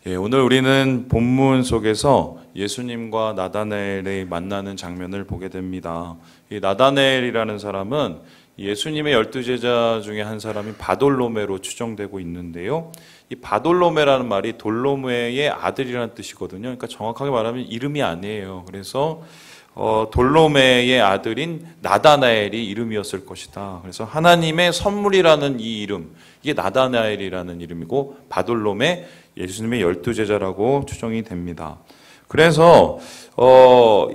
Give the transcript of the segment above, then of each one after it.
오늘 우리는 본문 속에서 예수님과 나다나엘이 만나는 장면을 보게 됩니다. 이 나다나엘이라는 사람은 예수님의 12제자 중에 한 사람이 바돌로메로 추정되고 있는데요. 이 바돌로메라는 말이 돌로메의 아들이라는 뜻이거든요. 그러니까 정확하게 말하면 이름이 아니에요. 그래서 돌로메의 아들인 나다나엘이 이름이었을 것이다. 그래서 하나님의 선물이라는 이 이름, 이게 나다나엘이라는 이름이고 바돌로메, 예수님의 12제자라고 추정이 됩니다. 그래서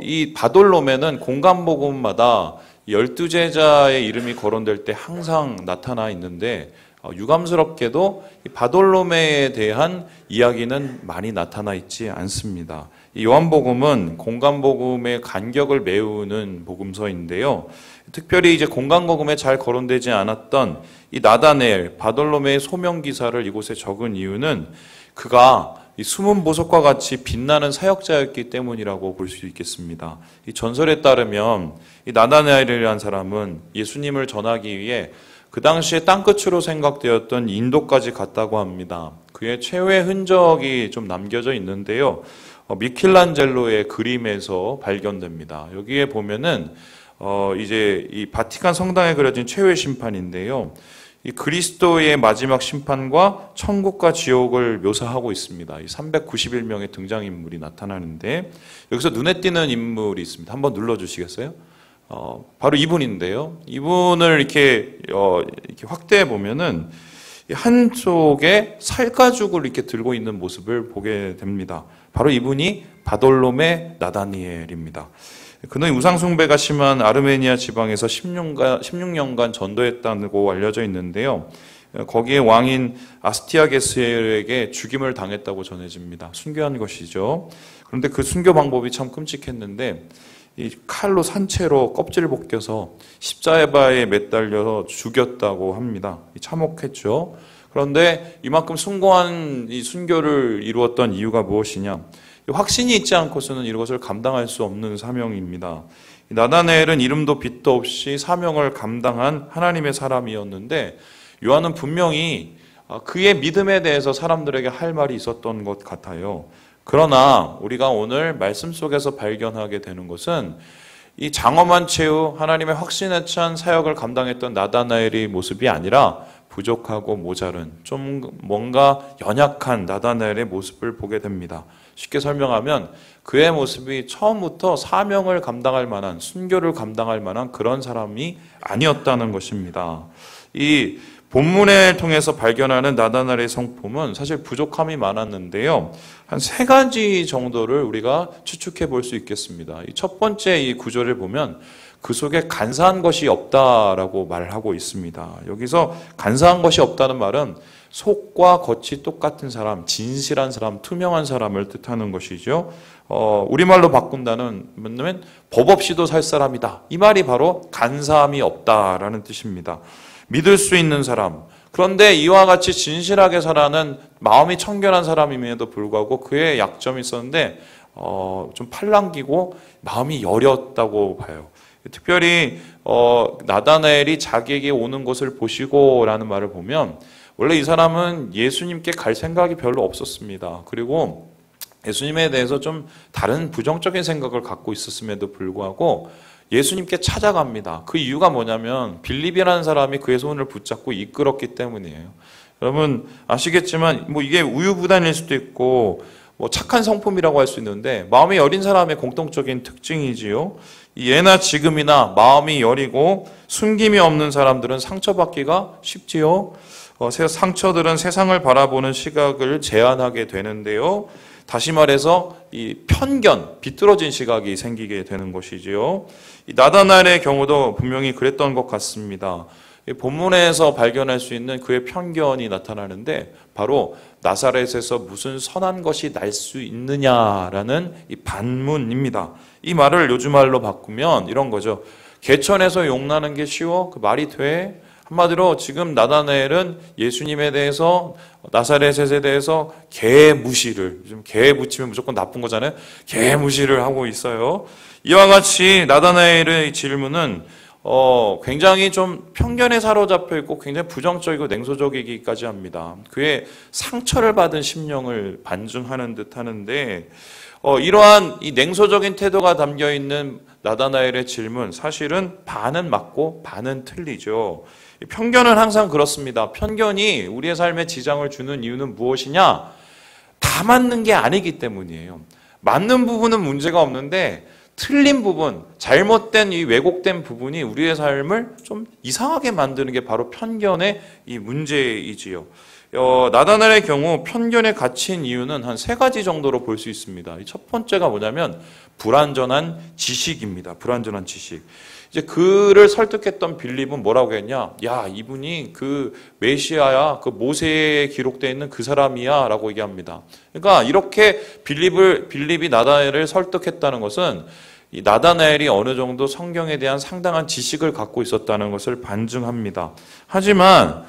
이 바돌로메는 공간복음마다 12제자의 이름이 거론될 때 항상 나타나 있는데 유감스럽게도 이 바돌로메에 대한 이야기는 많이 나타나 있지 않습니다. 이 요한복음은 공간복음의 간격을 메우는 복음서인데요. 특별히 이제 공간복음에 잘 거론되지 않았던 이 나다나엘, 바돌로메의 소명 기사를 이곳에 적은 이유는 그가 이 숨은 보석과 같이 빛나는 사역자였기 때문이라고 볼 수 있겠습니다. 이 전설에 따르면 이 나다나엘이라는 사람은 예수님을 전하기 위해 그 당시에 땅끝으로 생각되었던 인도까지 갔다고 합니다. 그의 최후의 흔적이 좀 남겨져 있는데요. 미켈란젤로의 그림에서 발견됩니다. 여기에 보면은 이제 이 바티칸 성당에 그려진 최후의 심판인데요. 이 그리스도의 마지막 심판과 천국과 지옥을 묘사하고 있습니다. 이 391명의 등장인물이 나타나는데 여기서 눈에 띄는 인물이 있습니다. 한번 눌러주시겠어요? 바로 이분인데요. 이분을 이렇게 확대해 보면은 한쪽에 살가죽을 이렇게 들고 있는 모습을 보게 됩니다. 바로 이분이 바돌로메 나다니엘입니다. 그는 우상숭배가 심한 아르메니아 지방에서 16년간 전도했다고 알려져 있는데요. 거기에 왕인 아스티아게스에게 죽임을 당했다고 전해집니다. 순교한 것이죠. 그런데 그 순교 방법이 참 끔찍했는데 이 칼로 산채로 껍질을 벗겨서 십자가에 매달려 죽였다고 합니다. 참혹했죠. 그런데 이만큼 숭고한 이 순교를 이루었던 이유가 무엇이냐? 확신이 있지 않고서는 이것을 감당할 수 없는 사명입니다. 나다나엘은 이름도 빛도 없이 사명을 감당한 하나님의 사람이었는데 요한은 분명히 그의 믿음에 대해서 사람들에게 할 말이 있었던 것 같아요. 그러나 우리가 오늘 말씀 속에서 발견하게 되는 것은 이 장엄한 최후 하나님의 확신에 찬 사역을 감당했던 나다나엘의 모습이 아니라 부족하고 모자른 좀 뭔가 연약한 나다나엘의 모습을 보게 됩니다. 쉽게 설명하면 그의 모습이 처음부터 사명을 감당할 만한, 순교를 감당할 만한 그런 사람이 아니었다는 것입니다. 이 본문을 통해서 발견하는 나다나엘의 성품은 사실 부족함이 많았는데요. 한 3가지 정도를 우리가 추측해 볼 수 있겠습니다. 첫 번째 이 구절을 보면 그 속에 간사한 것이 없다라고 말하고 있습니다. 여기서 간사한 것이 없다는 말은 속과 겉이 똑같은 사람, 진실한 사람, 투명한 사람을 뜻하는 것이죠. 우리말로 바꾼다면 법 없이도 살 사람이다. 이 말이 바로 간사함이 없다라는 뜻입니다. 믿을 수 있는 사람. 그런데 이와 같이 진실하게 살아가는 마음이 청결한 사람임에도 불구하고 그의 약점이 있었는데 좀 팔랑귀고 마음이 여렸다고 봐요. 특별히 나다나엘이 자기에게 오는 것을 보시고 라는 말을 보면 원래 이 사람은 예수님께 갈 생각이 별로 없었습니다. 그리고 예수님에 대해서 좀 다른 부정적인 생각을 갖고 있었음에도 불구하고 예수님께 찾아갑니다. 그 이유가 뭐냐면 빌립이라는 사람이 그의 손을 붙잡고 이끌었기 때문이에요. 여러분 아시겠지만 이게 우유부단일 수도 있고 착한 성품이라고 할 수 있는데 마음이 여린 사람의 공통적인 특징이지요. 예나 지금이나 마음이 여리고 숨김이 없는 사람들은 상처받기가 쉽지요. 상처들은 세상을 바라보는 시각을 제한하게 되는데요. 다시 말해서 이 편견, 비뚤어진 시각이 생기게 되는 것이지요. 이 나다나엘의 경우도 분명히 그랬던 것 같습니다. 본문에서 발견할 수 있는 그의 편견이 나타나는데 바로 나사렛에서 무슨 선한 것이 날 수 있느냐라는 이 반문입니다. 이 말을 요즘 말로 바꾸면 이런 거죠. 개천에서 용나는 게 쉬워? 그 말이 돼? 한마디로 지금 나다나엘은 예수님에 대해서 나사렛에 대해서 개무시를, 요즘 개 붙이면 무조건 나쁜 거잖아요. 개무시를 하고 있어요. 이와 같이 나다나엘의 질문은 굉장히 좀 편견에 사로잡혀 있고 굉장히 부정적이고 냉소적이기까지 합니다. 그의 상처를 받은 심령을 반증하는 듯 하는데, 이러한 이 냉소적인 태도가 담겨 있는 나다나엘의 질문, 사실은 반은 맞고 반은 틀리죠. 편견은 항상 그렇습니다. 편견이 우리의 삶에 지장을 주는 이유는 무엇이냐? 다 맞는 게 아니기 때문이에요. 맞는 부분은 문제가 없는데 틀린 부분, 잘못된 이 왜곡된 부분이 우리의 삶을 좀 이상하게 만드는 게 바로 편견의 이 문제이지요. 나다나엘의 경우 편견에 갇힌 이유는 한 세 가지 정도로 볼 수 있습니다. 첫 번째가 뭐냐면 불완전한 지식입니다. 불완전한 지식. 이제 그를 설득했던 빌립은 뭐라고 했냐? 야, 이분이 그 메시아야, 그 모세에 기록되어 있는 그 사람이야 라고 얘기합니다. 그러니까 이렇게 빌립이 나다나엘을 설득했다는 것은 이 나다나엘이 어느 정도 성경에 대한 상당한 지식을 갖고 있었다는 것을 반증합니다. 하지만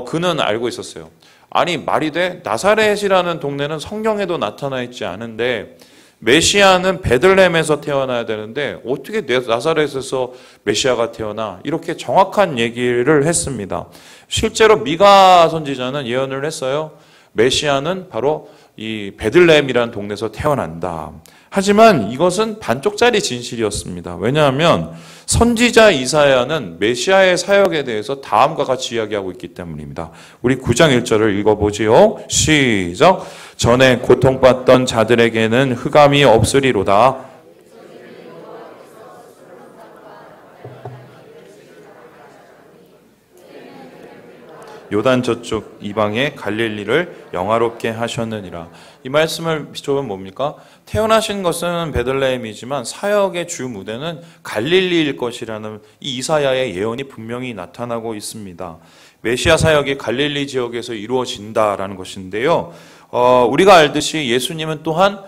그는 알고 있었어요. 아니, 말이 돼? 나사렛이라는 동네는 성경에도 나타나 있지 않은데 메시아는 베들레헴에서 태어나야 되는데 어떻게 나사렛에서 메시아가 태어나? 이렇게 정확한 얘기를 했습니다. 실제로 미가 선지자는 예언을 했어요. 메시아는 바로 이 베들레헴이라는 동네에서 태어난다. 하지만 이것은 반쪽짜리 진실이었습니다. 왜냐하면 선지자 이사야는 메시아의 사역에 대해서 다음과 같이 이야기하고 있기 때문입니다. 우리 9장 1절을 읽어보지요. 시작. 전에 고통받던 자들에게는 흑암이 없으리로다. 요단 저쪽 이방의 갈릴리를 영화롭게 하셨느니라. 이 말씀을 비춰보면 뭡니까? 태어나신 것은 베들레헴이지만 사역의 주 무대는 갈릴리일 것이라는 이 이사야의 예언이 분명히 나타나고 있습니다. 메시아 사역이 갈릴리 지역에서 이루어진다라는 것인데요. 우리가 알듯이 예수님은 또한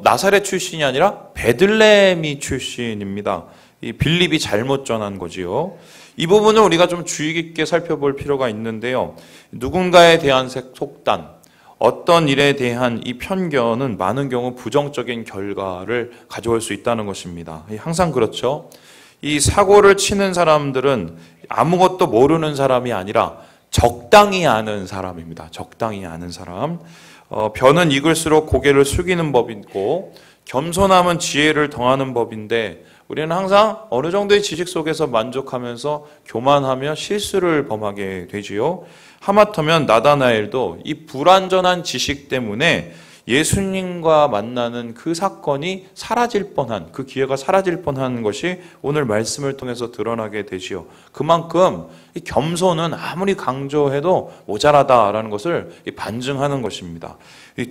나사렛 출신이 아니라 베들레헴이 출신입니다. 이 빌립이 잘못 전한 거지요. 이 부분을 우리가 좀 주의 깊게 살펴볼 필요가 있는데요. 누군가에 대한 속단, 어떤 일에 대한 이 편견은 많은 경우 부정적인 결과를 가져올 수 있다는 것입니다. 항상 그렇죠. 이 사고를 치는 사람들은 아무것도 모르는 사람이 아니라 적당히 아는 사람입니다. 적당히 아는 사람. 변은 익을수록 고개를 숙이는 법이고 겸손함은 지혜를 더하는 법인데 우리는 항상 어느 정도의 지식 속에서 만족하면서 교만하며 실수를 범하게 되지요. 하마터면 나다나엘도 이 불완전한 지식 때문에 예수님과 만나는 그 사건이 사라질 뻔한, 그 기회가 사라질 뻔한 것이 오늘 말씀을 통해서 드러나게 되지요. 그만큼 이 겸손은 아무리 강조해도 모자라다라는 것을 반증하는 것입니다.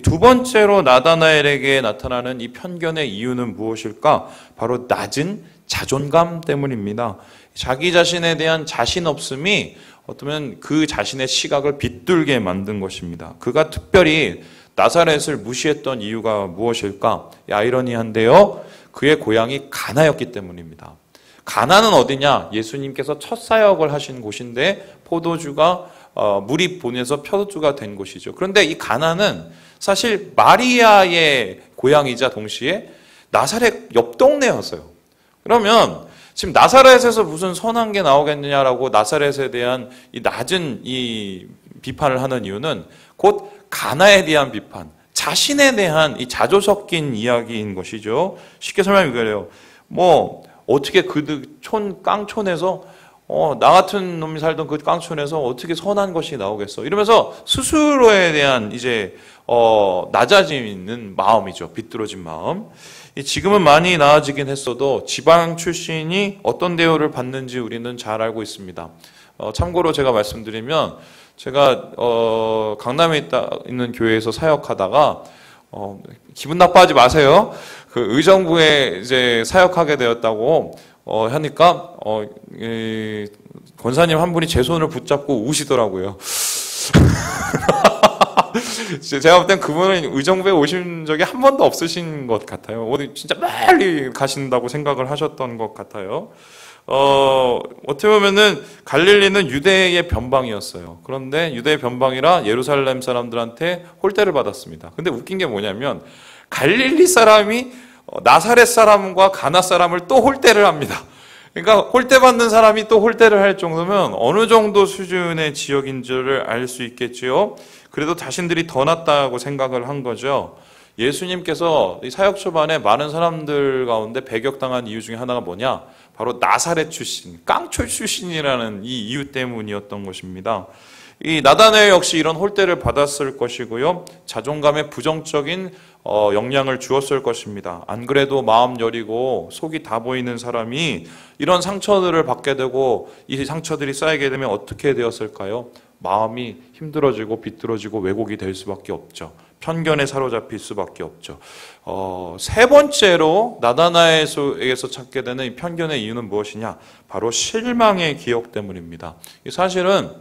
두 번째로 나다나엘에게 나타나는 이 편견의 이유는 무엇일까? 바로 낮은 자존감 때문입니다. 자기 자신에 대한 자신 없음이 어쩌면 그 자신의 시각을 비뚤게 만든 것입니다. 그가 특별히 나사렛을 무시했던 이유가 무엇일까? 아이러니한데요. 그의 고향이 가나였기 때문입니다. 가나는 어디냐? 예수님께서 첫 사역을 하신 곳인데 포도주가 물이 본에서 표도주가 된 곳이죠. 그런데 이 가나는 사실 마리아의 고향이자 동시에 나사렛 옆 동네였어요. 그러면 지금 나사렛에서 무슨 선한 게 나오겠느냐라고 나사렛에 대한 이 낮은 이 비판을 하는 이유는 곧 가나에 대한 비판, 자신에 대한 이 자조 섞인 이야기인 것이죠. 쉽게 설명하면 이거예요. 뭐 어떻게 그 깡촌에서 나 같은 놈이 살던 그 깡촌에서 어떻게 선한 것이 나오겠어? 이러면서 스스로에 대한 이제 낮아지는 마음이죠. 비뚤어진 마음. 지금은 많이 나아지긴 했어도 지방 출신이 어떤 대우를 받는지 우리는 잘 알고 있습니다. 참고로 제가 말씀드리면 제가 강남에 있는 교회에서 사역하다가 기분 나빠하지 마세요. 그 의정부에 이제 사역하게 되었다고 하니까 권사님 한 분이 제 손을 붙잡고 우시더라고요. 제가 볼 땐 그분은 의정부에 오신 적이 한 번도 없으신 것 같아요. 어디 진짜 빨리 가신다고 생각을 하셨던 것 같아요. 어떻게 보면은 갈릴리는 유대의 변방이었어요. 그런데 유대의 변방이라 예루살렘 사람들한테 홀대를 받았습니다. 근데 웃긴 게 뭐냐면 갈릴리 사람이 나사렛 사람과 가나 사람을 또 홀대를 합니다. 그러니까 홀대받는 사람이 또 홀대를 할 정도면 어느 정도 수준의 지역인 줄을 알 수 있겠지요. 그래도 자신들이 더 낫다고 생각을 한 거죠. 예수님께서 이 사역 초반에 많은 사람들 가운데 배격당한 이유 중에 하나가 뭐냐? 바로 나사렛 출신, 깡초 출신이라는 이 이유 때문이었던 것입니다. 이 나다나엘 역시 이런 홀대를 받았을 것이고요. 자존감에 부정적인 영향을 주었을 것입니다. 안 그래도 마음 여리고 속이 다 보이는 사람이 이런 상처들을 받게 되고 이 상처들이 쌓이게 되면 어떻게 되었을까요? 마음이 힘들어지고 비뚤어지고 왜곡이 될 수밖에 없죠. 편견에 사로잡힐 수밖에 없죠. 세 번째로 나다나엘에게서 찾게 되는 이 편견의 이유는 무엇이냐? 바로 실망의 기억 때문입니다. 사실은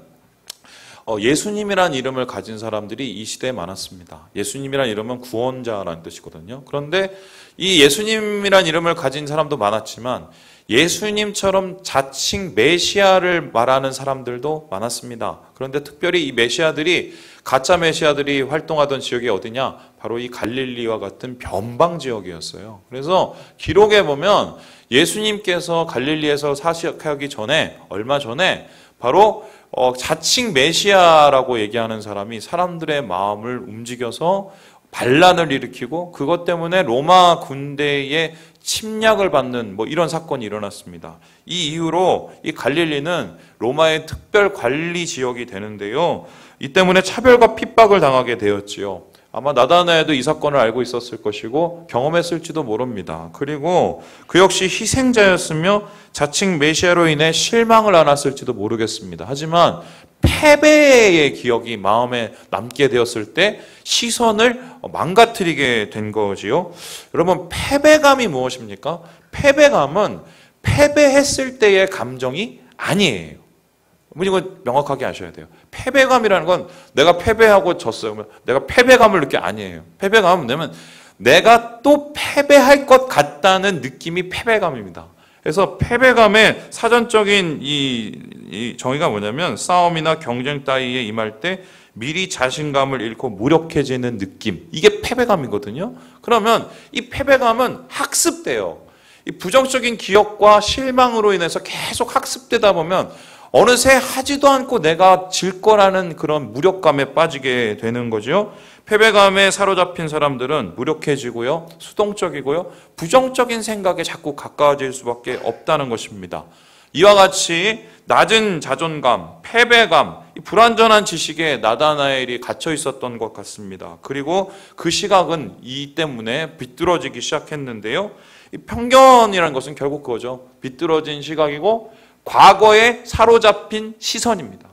예수님이란 이름을 가진 사람들이 이 시대에 많았습니다. 예수님이란 이름은 구원자라는 뜻이거든요. 그런데 이 예수님이란 이름을 가진 사람도 많았지만 예수님처럼 자칭 메시아를 말하는 사람들도 많았습니다. 그런데 특별히 이 메시아들이, 가짜 메시아들이 활동하던 지역이 어디냐? 바로 이 갈릴리와 같은 변방 지역이었어요. 그래서 기록에 보면 예수님께서 갈릴리에서 사역하기 전에, 얼마 전에 바로 자칭 메시아라고 얘기하는 사람이 사람들의 마음을 움직여서 반란을 일으키고 그것 때문에 로마 군대의 침략을 받는 이런 사건이 일어났습니다. 이 이후로 이 갈릴리는 로마의 특별 관리 지역이 되는데요. 이 때문에 차별과 핍박을 당하게 되었지요. 아마 나다나엘도 이 사건을 알고 있었을 것이고 경험했을지도 모릅니다. 그리고 그 역시 희생자였으며 자칭 메시아로 인해 실망을 안았을지도 모르겠습니다. 하지만 패배의 기억이 마음에 남게 되었을 때 시선을 망가뜨리게 된 거지요. 여러분, 패배감이 무엇입니까? 패배감은 패배했을 때의 감정이 아니에요. 이거 명확하게 아셔야 돼요. 패배감이라는 건 내가 패배하고 졌어요. 내가 패배감을 느끼 아니에요. 패배감은 뭐냐면 내가 또 패배할 것 같다는 느낌이 패배감입니다. 그래서 패배감의 사전적인 이 정의가 뭐냐면 싸움이나 경쟁 따위에 임할 때 미리 자신감을 잃고 무력해지는 느낌. 이게 패배감이거든요. 그러면 이 패배감은 학습돼요. 이 부정적인 기억과 실망으로 인해서 계속 학습되다 보면 어느새 하지도 않고 내가 질 거라는 그런 무력감에 빠지게 되는 거죠. 패배감에 사로잡힌 사람들은 무력해지고요, 수동적이고요, 부정적인 생각에 자꾸 가까워질 수밖에 없다는 것입니다. 이와 같이 낮은 자존감, 패배감, 불완전한 지식에 나다나엘이 갇혀 있었던 것 같습니다. 그리고 그 시각은 이 때문에 비뚤어지기 시작했는데요. 이 편견이라는 것은 결국 그거죠. 비뚤어진 시각이고 과거에 사로잡힌 시선입니다.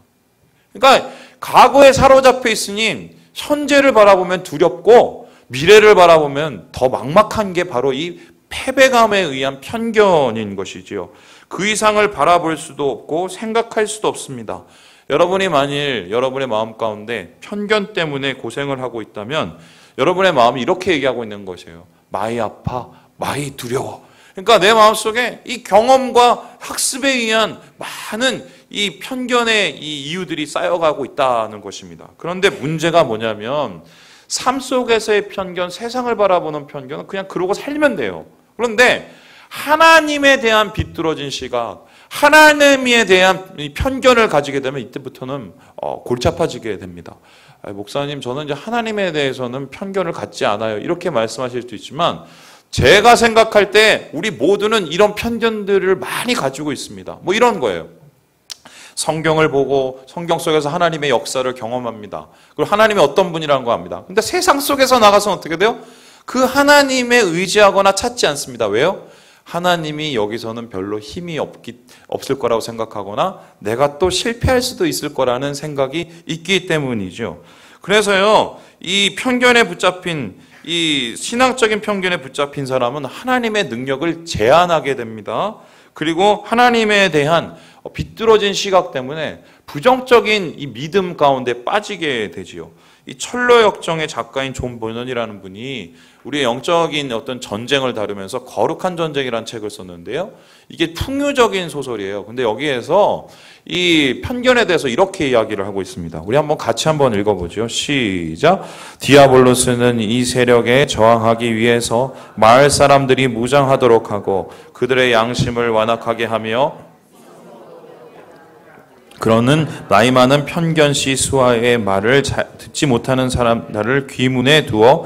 그러니까 과거에 사로잡혀 있으니 현재를 바라보면 두렵고 미래를 바라보면 더 막막한 게 바로 이 패배감에 의한 편견인 것이지요. 그 이상을 바라볼 수도 없고 생각할 수도 없습니다. 여러분이 만일 여러분의 마음 가운데 편견 때문에 고생을 하고 있다면 여러분의 마음이 이렇게 얘기하고 있는 것이에요. 많이 아파, 많이 두려워. 그러니까 내 마음속에 이 경험과 학습에 의한 많은 이 편견의 이 이유들이 쌓여가고 있다는 것입니다. 그런데 문제가 뭐냐면 삶 속에서의 편견, 세상을 바라보는 편견은 그냥 그러고 살면 돼요. 그런데 하나님에 대한 비뚤어진 시각, 하나님에 대한 편견을 가지게 되면 이때부터는 골치 아파지게 됩니다. 목사님, 저는 이제 하나님에 대해서는 편견을 갖지 않아요. 이렇게 말씀하실 수도 있지만 제가 생각할 때 우리 모두는 이런 편견들을 많이 가지고 있습니다. 이런 거예요. 성경을 보고 성경 속에서 하나님의 역사를 경험합니다. 그리고 하나님이 어떤 분이라는 거 압니다. 근데 세상 속에서 나가서 어떻게 돼요? 그 하나님에 의지하거나 찾지 않습니다. 왜요? 하나님이 여기서는 별로 힘이 없을 거라고 생각하거나 내가 또 실패할 수도 있을 거라는 생각이 있기 때문이죠. 그래서요, 이 편견에 붙잡힌, 이 신앙적인 편견에 붙잡힌 사람은 하나님의 능력을 제한하게 됩니다. 그리고 하나님에 대한 비뚤어진 시각 때문에 부정적인 이 믿음 가운데 빠지게 되지요. 이 철로 역정의 작가인 존 버넌이라는 분이 우리의 영적인 어떤 전쟁을 다루면서 거룩한 전쟁이라는 책을 썼는데요. 이게 풍요적인 소설이에요. 근데 여기에서 이 편견에 대해서 이렇게 이야기를 하고 있습니다. 우리 같이 한번 읽어보죠. 시작. 디아블로스는 이 세력에 저항하기 위해서 마을 사람들이 무장하도록 하고 그들의 양심을 완악하게 하며 그러는 나이 많은 편견시 수하의 말을 듣지 못하는 사람들을 귀문에 두어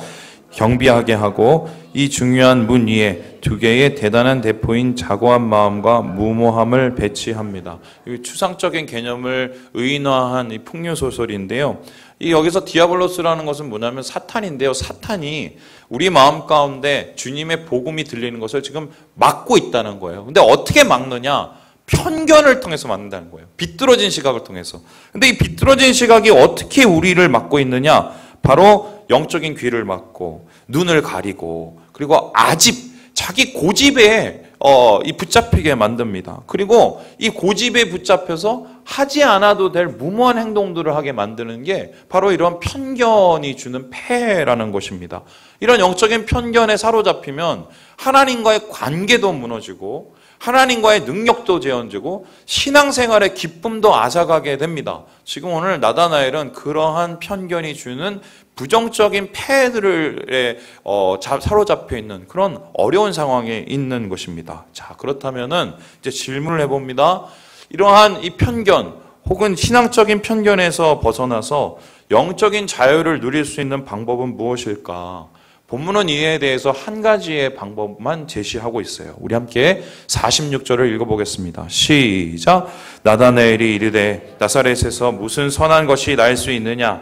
경비하게 하고 이 중요한 문 위에 두 개의 대단한 대포인 자고한 마음과 무모함을 배치합니다. 이 추상적인 개념을 의인화한 이 풍요소설인데요. 여기서 디아블로스라는 것은 뭐냐면 사탄인데요. 사탄이 우리 마음 가운데 주님의 복음이 들리는 것을 지금 막고 있다는 거예요. 근데 어떻게 막느냐? 편견을 통해서 막는다는 거예요. 비뚤어진 시각을 통해서. 근데 이 비뚤어진 시각이 어떻게 우리를 막고 있느냐? 바로 영적인 귀를 막고 눈을 가리고 그리고 자기 고집에 붙잡히게 만듭니다. 그리고 이 고집에 붙잡혀서 하지 않아도 될 무모한 행동들을 하게 만드는 게 바로 이런 편견이 주는 폐해라는 것입니다. 이런 영적인 편견에 사로잡히면 하나님과의 관계도 무너지고 하나님과의 능력도 제한되고 신앙생활의 기쁨도 앗아가게 됩니다. 지금 오늘 나다나엘은 그러한 편견이 주는 부정적인 폐해들에 사로잡혀 있는 그런 어려운 상황에 있는 것입니다. 자, 그렇다면은 이제 질문을 해봅니다. 이러한 이 편견 혹은 신앙적인 편견에서 벗어나서 영적인 자유를 누릴 수 있는 방법은 무엇일까? 본문은 이에 대해서 한 가지의 방법만 제시하고 있어요. 우리 함께 46절을 읽어보겠습니다. 시작. 나다나엘이 이르되 나사렛에서 무슨 선한 것이 날 수 있느냐?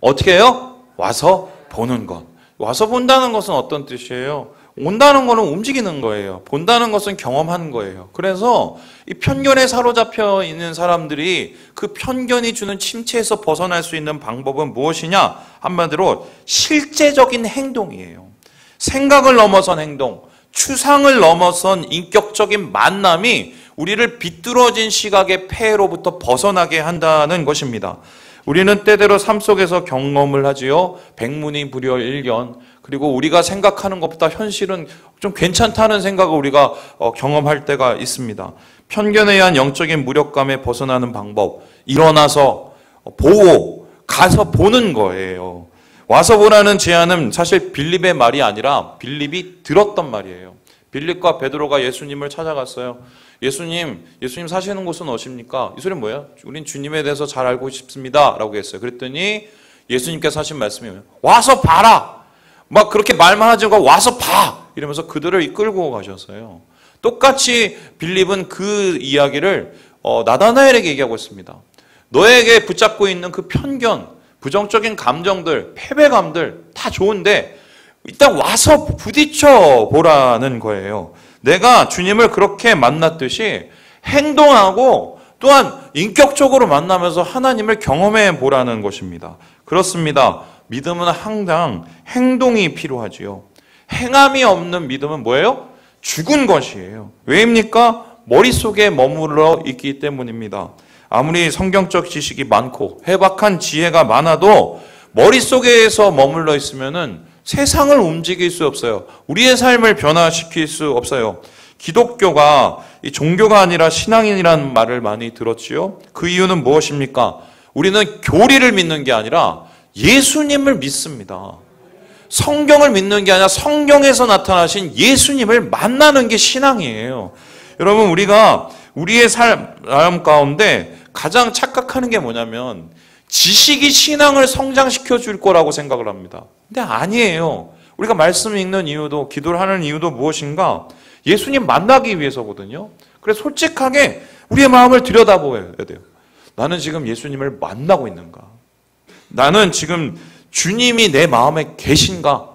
어떻게 해요? 와서 보는 것. 와서 본다는 것은 어떤 뜻이에요? 온다는 것은 움직이는 거예요. 본다는 것은 경험하는 거예요. 그래서 이 편견에 사로잡혀 있는 사람들이 그 편견이 주는 침체에서 벗어날 수 있는 방법은 무엇이냐? 한마디로 실제적인 행동이에요. 생각을 넘어선 행동, 추상을 넘어선 인격적인 만남이 우리를 비뚤어진 시각의 폐해로부터 벗어나게 한다는 것입니다. 우리는 때때로 삶 속에서 경험을 하지요. 백문이 불여일견. 그리고 우리가 생각하는 것보다 현실은 좀 괜찮다는 생각을 우리가 경험할 때가 있습니다. 편견에 의한 영적인 무력감에 벗어나는 방법. 일어나서 보고 가서 보는 거예요. 와서 보라는 제안은 사실 빌립의 말이 아니라 빌립이 들었던 말이에요. 빌립과 베드로가 예수님을 찾아갔어요. 예수님 사시는 곳은 어디십니까? 이 소리는 뭐예요? 우린 주님에 대해서 잘 알고 싶습니다. 라고 했어요. 그랬더니 예수님께서 하신 말씀이 뭐예요? 와서 봐라! 막 그렇게 말만 하지 말고 와서 봐! 이러면서 그들을 이끌고 가셨어요. 똑같이 빌립은 그 이야기를 나다나엘에게 얘기하고 있습니다. 너에게 붙잡고 있는 그 편견, 부정적인 감정들, 패배감들 다 좋은데 일단 와서 부딪혀 보라는 거예요. 내가 주님을 그렇게 만났듯이 행동하고 또한 인격적으로 만나면서 하나님을 경험해 보라는 것입니다. 그렇습니다. 믿음은 항상 행동이 필요하지요. 행함이 없는 믿음은 뭐예요? 죽은 것이에요. 왜입니까? 머릿속에 머물러 있기 때문입니다. 아무리 성경적 지식이 많고 해박한 지혜가 많아도 머릿속에서 머물러 있으면은 세상을 움직일 수 없어요. 우리의 삶을 변화시킬 수 없어요. 기독교가 종교가 아니라 신앙이라는 말을 많이 들었지요. 그 이유는 무엇입니까? 우리는 교리를 믿는 게 아니라 예수님을 믿습니다. 성경을 믿는 게 아니라 성경에서 나타나신 예수님을 만나는 게 신앙이에요. 여러분, 우리가 우리의 삶 가운데 가장 착각하는 게 뭐냐면 지식이 신앙을 성장시켜 줄 거라고 생각을 합니다. 근데 아니에요. 우리가 말씀 읽는 이유도 기도를 하는 이유도 무엇인가? 예수님 만나기 위해서거든요. 그래서 솔직하게 우리의 마음을 들여다보아야 돼요. 나는 지금 예수님을 만나고 있는가? 나는 지금 주님이 내 마음에 계신가?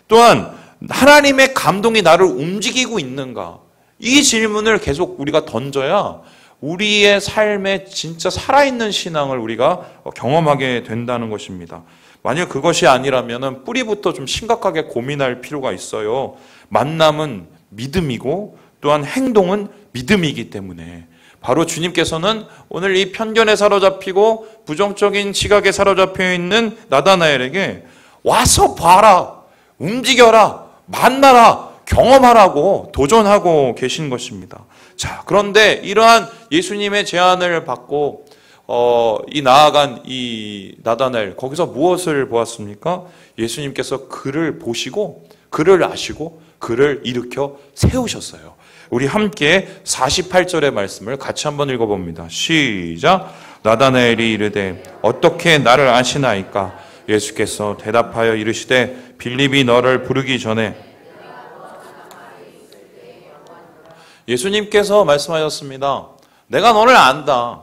또한 하나님의 감동이 나를 움직이고 있는가? 이 질문을 계속 우리가 던져야 우리의 삶에 진짜 살아있는 신앙을 우리가 경험하게 된다는 것입니다. 만약 그것이 아니라면 뿌리부터 좀 심각하게 고민할 필요가 있어요. 만남은 믿음이고 또한 행동은 믿음이기 때문에 바로 주님께서는 오늘 이 편견에 사로잡히고 부정적인 시각에 사로잡혀 있는 나다나엘에게 와서 봐라, 움직여라, 만나라, 경험하라고 도전하고 계신 것입니다. 자, 그런데 이러한 예수님의 제안을 받고 나아간 이 나다나엘, 거기서 무엇을 보았습니까? 예수님께서 그를 보시고 그를 아시고 그를 일으켜 세우셨어요. 우리 함께 48절의 말씀을 같이 한번 읽어봅니다. 시작. 나다나엘이 이르되 어떻게 나를 아시나이까? 예수께서 대답하여 이르시되 빌립이 너를 부르기 전에. 예수님께서 말씀하셨습니다. 내가 너를 안다.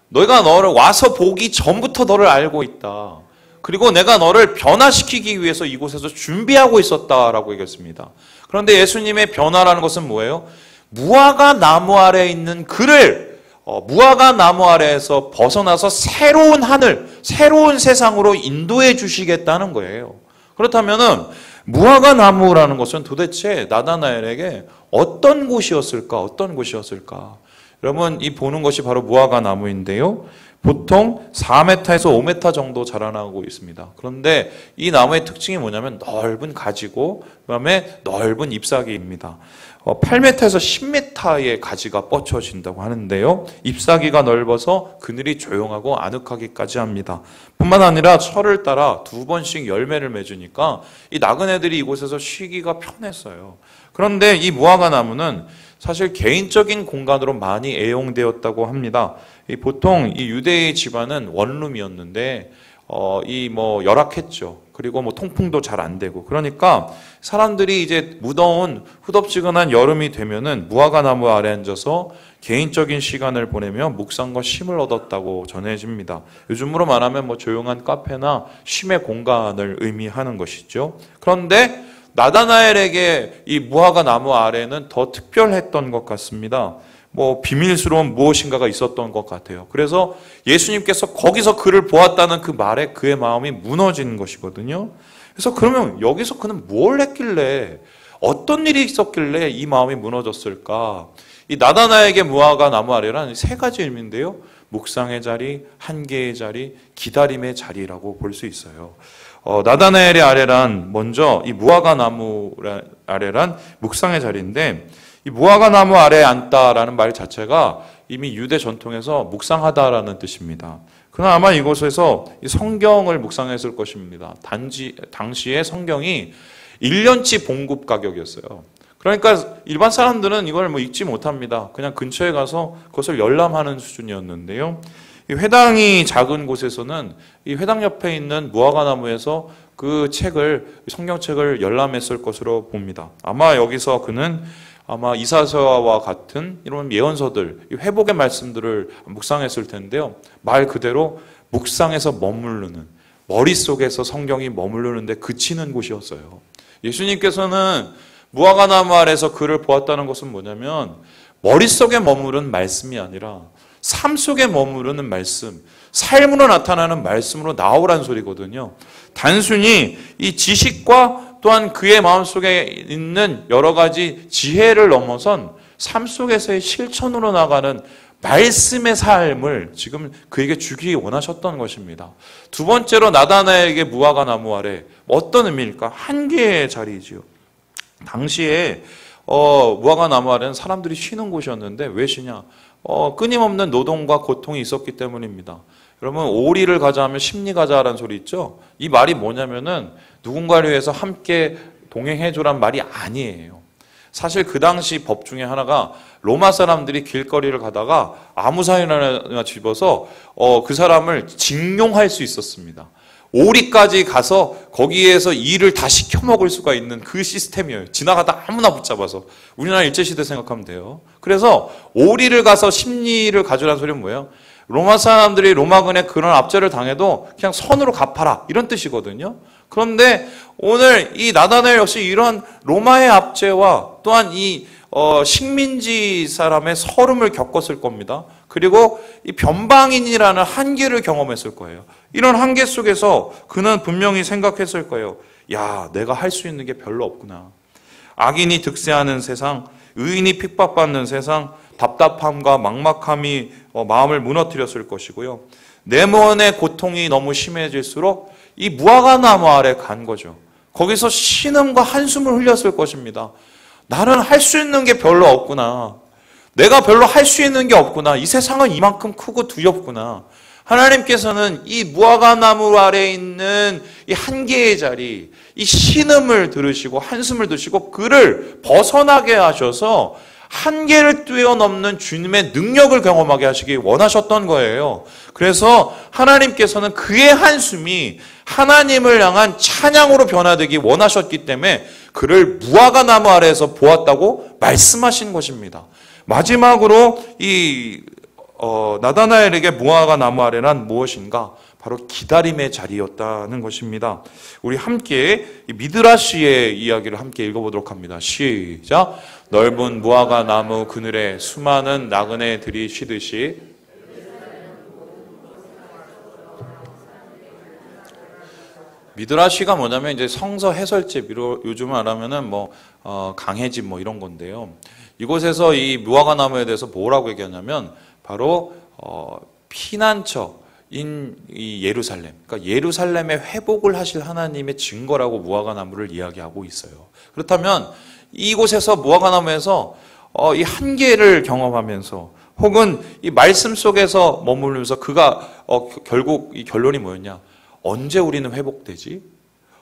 너희가 너를 와서 보기 전부터 너를 알고 있다. 그리고 내가 너를 변화시키기 위해서 이곳에서 준비하고 있었다라고 얘기했습니다. 그런데 예수님의 변화라는 것은 뭐예요? 무화과 나무 아래에 있는 그를 무화과 나무 아래에서 벗어나서 새로운 하늘, 새로운 세상으로 인도해 주시겠다는 거예요. 그렇다면은 무화과 나무라는 것은 도대체 나다나엘에게 어떤 곳이었을까? 어떤 곳이었을까? 여러분, 이 보는 것이 바로 무화과 나무인데요. 보통 4m에서 5m 정도 자라나고 있습니다. 그런데 이 나무의 특징이 뭐냐면 넓은 가지고 그다음에 넓은 잎사귀입니다. 8m에서 10m의 가지가 뻗쳐진다고 하는데요. 잎사귀가 넓어서 그늘이 조용하고 아늑하기까지 합니다. 뿐만 아니라 철을 따라 2번씩 열매를 맺으니까 이 나그네들이 이곳에서 쉬기가 편했어요. 그런데 이 무화과 나무는 사실 개인적인 공간으로 많이 애용되었다고 합니다. 보통 이 유대의 집안은 원룸이었는데 열악했죠. 그리고 통풍도 잘 안 되고. 그러니까 사람들이 이제 무더운 후덥지근한 여름이 되면은 무화과 나무 아래 앉아서 개인적인 시간을 보내며 묵상과 쉼을 얻었다고 전해집니다. 요즘으로 말하면 조용한 카페나 쉼의 공간을 의미하는 것이죠. 그런데 나다나엘에게 이 무화과 나무 아래는 더 특별했던 것 같습니다. 비밀스러운 무엇인가가 있었던 것 같아요. 그래서 예수님께서 거기서 그를 보았다는 그 말에 그의 마음이 무너지는 것이거든요. 그래서 그러면 여기서 그는 뭘 했길래, 어떤 일이 있었길래 이 마음이 무너졌을까? 이 나다나엘에게 무화과 나무 아래란 3가지 의미인데요. 묵상의 자리, 한계의 자리, 기다림의 자리라고 볼 수 있어요. 나다나엘의 아래란, 먼저 이 무화과 나무 아래란 묵상의 자리인데, 이 무화과 나무 아래에 앉다라는 말 자체가 이미 유대 전통에서 묵상하다라는 뜻입니다. 그러나 아마 이곳에서 이 성경을 묵상했을 것입니다. 당시에 성경이 1년치 봉급 가격이었어요. 그러니까 일반 사람들은 이걸 읽지 못합니다. 그냥 근처에 가서 그것을 열람하는 수준이었는데요. 이 회당이 작은 곳에서는 이 회당 옆에 있는 무화과 나무에서 그 성경책을 열람했을 것으로 봅니다. 아마 여기서 그는 이사야와 같은 이런 예언서들, 회복의 말씀들을 묵상했을 텐데요. 말 그대로 묵상에서 머무르는, 머릿속에서 성경이 머무르는데 그치는 곳이었어요. 예수님께서는 무화과 나무 아래서 그를 보았다는 것은 뭐냐면 머릿속에 머무른 말씀이 아니라 삶 속에 머무르는 말씀, 삶으로 나타나는 말씀으로 나오라는 소리거든요. 단순히 이 지식과 또한 그의 마음속에 있는 여러 가지 지혜를 넘어선 삶 속에서의 실천으로 나가는 말씀의 삶을 지금 그에게 주기 원하셨던 것입니다. 2번째로 나다나엘에게 무화과 나무 아래 어떤 의미일까? 한계의 자리지요. 당시에 무화과 나무 아래는 사람들이 쉬는 곳이었는데 왜 쉬냐? 끊임없는 노동과 고통이 있었기 때문입니다. 여러분, 오리를 가자 하면 심리 가자라는 소리 있죠? 이 말이 뭐냐면은 누군가를 위해서 함께 동행해줘란 말이 아니에요. 사실 그 당시 법 중에 하나가 로마 사람들이 길거리를 가다가 아무 사이나 집어서 그 사람을 징용할 수 있었습니다. 오리까지 가서 거기에서 일을 다 시켜 먹을 수가 있는 그 시스템이에요. 지나가다 아무나 붙잡아서. 우리나라 일제시대 생각하면 돼요. 그래서 오리를 가서 심리를 가져라는 소리는 뭐예요? 로마 사람들이 로마군에 그런 압제를 당해도 그냥 선으로 갚아라 이런 뜻이거든요. 그런데 오늘 이 나다나엘 역시 이런 로마의 압제와 또한 이 식민지 사람의 서름을 겪었을 겁니다. 그리고 이 변방인이라는 한계를 경험했을 거예요. 이런 한계 속에서 그는 분명히 생각했을 거예요. 야, 내가 할 수 있는 게 별로 없구나. 악인이 득세하는 세상, 의인이 핍박받는 세상, 답답함과 막막함이 마음을 무너뜨렸을 것이고요. 내면의 고통이 너무 심해질수록 이 무화과나무 아래 간 거죠. 거기서 신음과 한숨을 흘렸을 것입니다. 나는 할 수 있는 게 별로 없구나. 내가 별로 할 수 있는 게 없구나. 이 세상은 이만큼 크고 두렵구나. 하나님께서는 이 무화과나무 아래에 있는 이 한계의 자리, 이 신음을 들으시고 한숨을 드시고 그를 벗어나게 하셔서 한계를 뛰어넘는 주님의 능력을 경험하게 하시기 원하셨던 거예요. 그래서 하나님께서는 그의 한숨이 하나님을 향한 찬양으로 변화되기 원하셨기 때문에 그를 무화과나무 아래에서 보았다고 말씀하신 것입니다. 마지막으로 이 나다나엘에게 무화과나무 아래란 무엇인가? 바로 기다림의 자리였다는 것입니다. 우리 함께 미드라시의 이야기를 함께 읽어보도록 합니다. 시작. 넓은 무화과나무 그늘에 수많은 나그네들이 쉬듯이 미드라시가 뭐냐면 이제 성서 해설집, 요즘 말하면은 강해집 이런 건데요. 이곳에서 이 무화과나무에 대해서 뭐라고 얘기하냐면 바로 피난처인 이 예루살렘, 그러니까 예루살렘의 회복을 하실 하나님의 증거라고 무화과나무를 이야기하고 있어요. 그렇다면 이곳에서 무화과나무에서 이 한계를 경험하면서 혹은 이 말씀 속에서 머무르면서 그가 결국 이 결론이 뭐였냐? 언제 우리는 회복되지?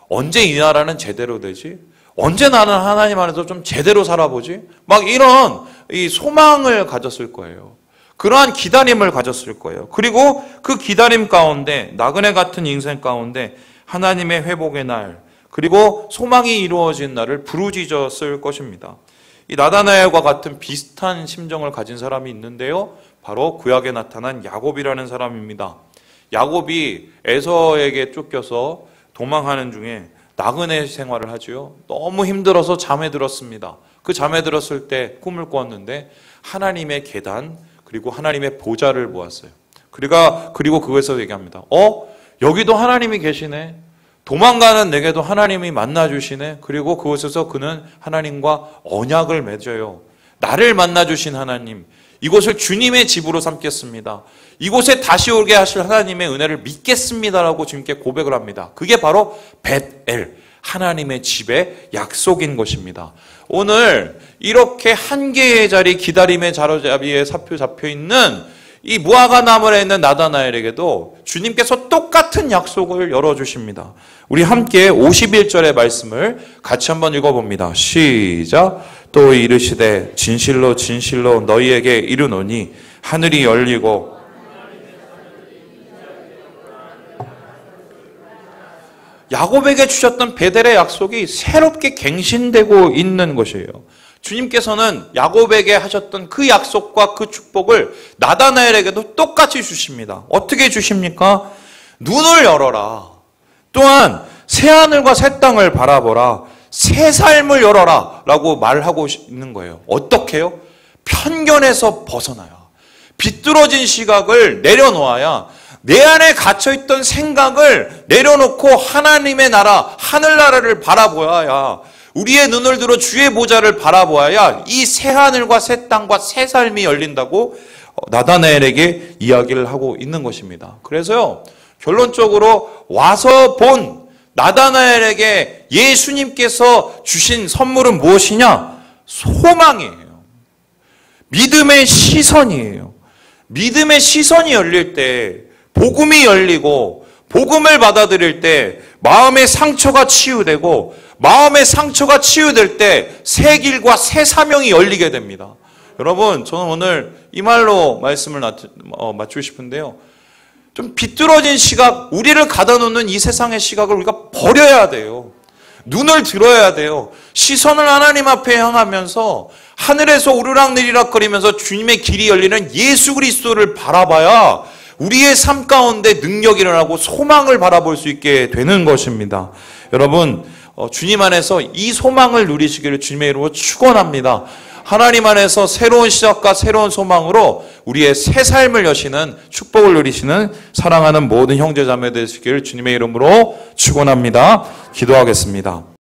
언제 이 나라는 제대로 되지? 언제 나는 하나님 안에서 좀 제대로 살아보지? 막 이런 이 소망을 가졌을 거예요. 그러한 기다림을 가졌을 거예요. 그리고 그 기다림 가운데, 나그네 같은 인생 가운데 하나님의 회복의 날, 그리고 소망이 이루어진 날을 부르짖었을 것입니다. 이 나다나엘과 같은 비슷한 심정을 가진 사람이 있는데요. 바로 구약에 나타난 야곱이라는 사람입니다. 야곱이 에서에게 쫓겨서 도망하는 중에 나그네 생활을 하죠. 너무 힘들어서 잠에 들었습니다. 그 잠에 들었을 때 꿈을 꿨는데 하나님의 계단 그리고 하나님의 보좌를 보았어요. 그리고 그것에서 얘기합니다. 여기도 하나님이 계시네. 도망가는 내게도 하나님이 만나주시네. 그리고 그곳에서 그는 하나님과 언약을 맺어요. 나를 만나주신 하나님, 이곳을 주님의 집으로 삼겠습니다. 이곳에 다시 오게 하실 하나님의 은혜를 믿겠습니다라고 주님께 고백을 합니다. 그게 바로 벳엘, 하나님의 집의 약속인 것입니다. 오늘 이렇게 한계의 자리, 기다림의 자리에 사표 잡혀있는 이 무화과나무에 있는 나다나엘에게도 주님께서 똑같은 약속을 열어주십니다. 우리 함께 51절의 말씀을 같이 한번 읽어봅니다. 시작. 또 이르시되 진실로 진실로 너희에게 이르노니 하늘이 열리고 야곱에게 주셨던 베델의 약속이 새롭게 갱신되고 있는 것이에요. 주님께서는 야곱에게 하셨던 그 약속과 그 축복을 나다나엘에게도 똑같이 주십니다. 어떻게 주십니까? 눈을 열어라. 또한 새하늘과 새 땅을 바라보라. 새 삶을 열어라 라고 말하고 있는 거예요. 어떻게요? 편견에서 벗어나야, 비뚤어진 시각을 내려놓아야, 내 안에 갇혀있던 생각을 내려놓고 하나님의 나라, 하늘나라를 바라보아야, 우리의 눈을 들어 주의 보좌를 바라보아야 이 새하늘과 새 땅과 새 삶이 열린다고 나다나엘에게 이야기를 하고 있는 것입니다. 그래서요, 결론적으로 와서 본 나다나엘에게 예수님께서 주신 선물은 무엇이냐? 소망이에요. 믿음의 시선이에요. 믿음의 시선이 열릴 때, 복음이 열리고 복음을 받아들일 때 마음의 상처가 치유되고, 마음의 상처가 치유될 때 새 길과 새 사명이 열리게 됩니다. 여러분, 저는 오늘 이 말로 말씀을 맞추고 싶은데요. 좀 비뚤어진 시각, 우리를 가다놓는 이 세상의 시각을 우리가 버려야 돼요. 눈을 들어야 돼요. 시선을 하나님 앞에 향하면서 하늘에서 오르락내리락거리면서 주님의 길이 열리는 예수 그리스도를 바라봐야 우리의 삶 가운데 능력이 일어나고 소망을 바라볼 수 있게 되는 것입니다. 여러분, 주님 안에서 이 소망을 누리시기를 주님의 이름으로 축원합니다. 하나님 안에서 새로운 시작과 새로운 소망으로 우리의 새 삶을 여시는 축복을 누리시는 사랑하는 모든 형제자매 되시기를 주님의 이름으로 축원합니다. 기도하겠습니다.